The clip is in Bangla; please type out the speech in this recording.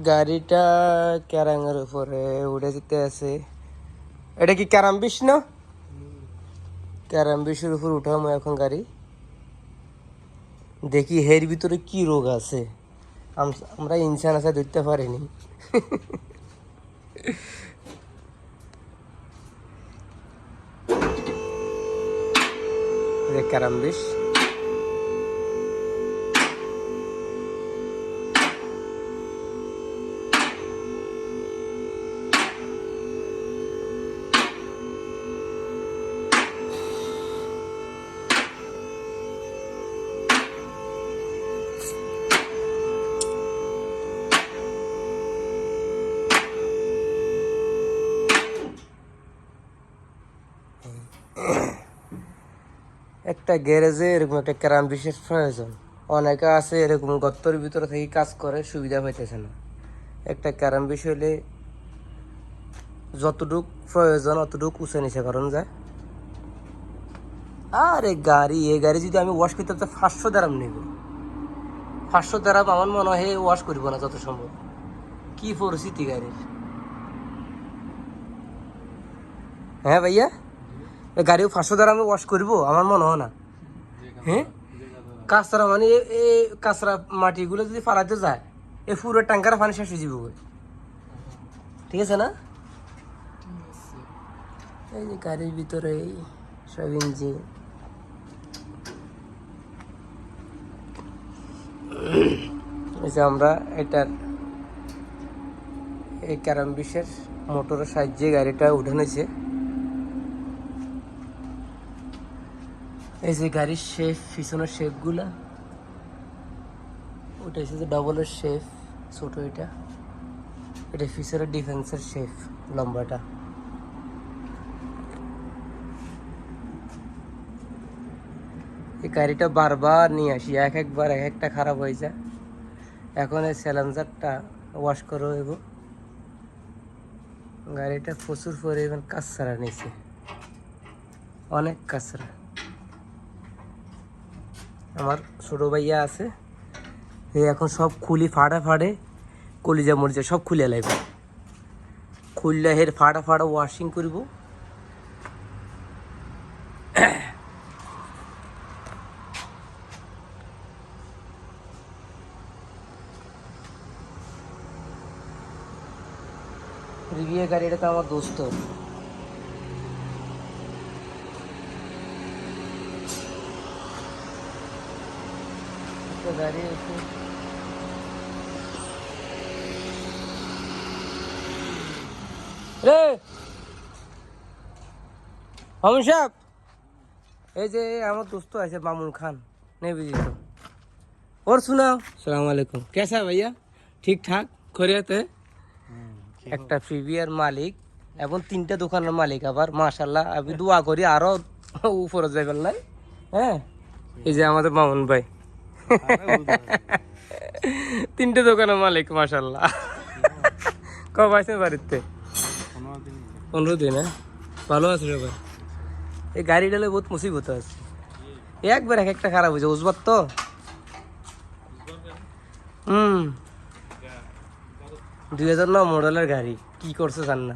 গাড়িটা ক্যারাঙের উপরে উড়ে যেতে আছে। এটা কি ক্যারামবিশ না? ক্যারামবিশের উপর উঠাম এখন গাড়ি। দেখি এর ভিতরে কি রোগ আছে, আমরা ইনসান আছে ধরতে পারিনি। ক্যারামবিশ একটা গ্যারেজে এরকম একটা ক্যারামবিশের প্রয়োজন। অনেকে আছে এরকম গর্তর ভিতরে থেকে কাজ করে, সুবিধা পাইতেছে না। একটা ক্যারামবিশ হইলে যতটুক প্রয়োজন অতটুকু উঁচে নিচে করণ যায়। আর এই গাড়ি যদি আমি ওয়াশ করতে তো 500 দারাম নিব। 500 দারাম আমার মনে হয় ওয়াশ করব না যত সম্ভব। কি পরিস্থিতি গাড়ির! হ্যাঁ ভাইয়া, গাড়িও 500 দারামে ওয়াশ করব আমার মনে হয় না। হ্যাঁ, কাঁচরা মানে এই কাঁচরা মাটিগুলো যদি ফালাইতে যায় এই পুরো ট্যাঙ্কার পানি শেষ হয়ে যাবে। ঠিক আছে না? এই যে গাড়ির ভিতরে সব ইঞ্জিন। এই যে আমরা এটার এই ক্যারামবিশের মোটরের সাহায্যে গাড়িটা উঠে নিয়েছে। এই যে গাড়ির শেফ, পিছনের শেফগুলা ওটা হচ্ছে ডবলের শেফ, ছোট এটা পিছনের ডিফেন্সের শেফ লম্বাটা। এই গাড়িটা বারবার নিয়ে আসি, একবার এক একটা খারাপ হয়ে যায়। এখন এই স্যালেঞ্জারটা ওয়াশ করে হইব। গাড়িটা প্রচুর পরিমাণ কাঁচরা নিয়েছে, অনেক কাঁচরা। আমার ছোট ভাইয়া আছে, এই এখন সব খুলি ফাড়ে কলিজা মরিচা সব খুলে লাগবে। খুললে হের ফাড়া ওয়াশিং করব। রিভিয়া গাড়িটা তো আমার দোস্ত। গাড়ি আছে রে হম সাহেব, এই যে আমার দোস্ত আছে মামুন খান, नहीं बुझी तो। और सुनाओ। सलाम अलैकुम, कैसा है भैया? ठीक ठाक खैरियत है? একটা প্রিভিয়ার মালিক এবং 3টা দোকানের মালিক আবার, মাশাআল্লাহ। আমি দোয়া করি আরো উপরে যাবেন না। হ্যাঁ, এই যে আমাদের মামুন ভাই 3টে দোকানের মালিক, মাশাআল্লাহ। কবে আসছেন বাড়িতে? 15 দিন। হ্যাঁ, ভালো আছে সবাই? এই গাড়ি ডালে বহুত মুসিবত আছে, একবার এক একটা খারাপ হয়েছে উজবার তো। 2009 মডেলের গাড়ি, কি করছে জান না।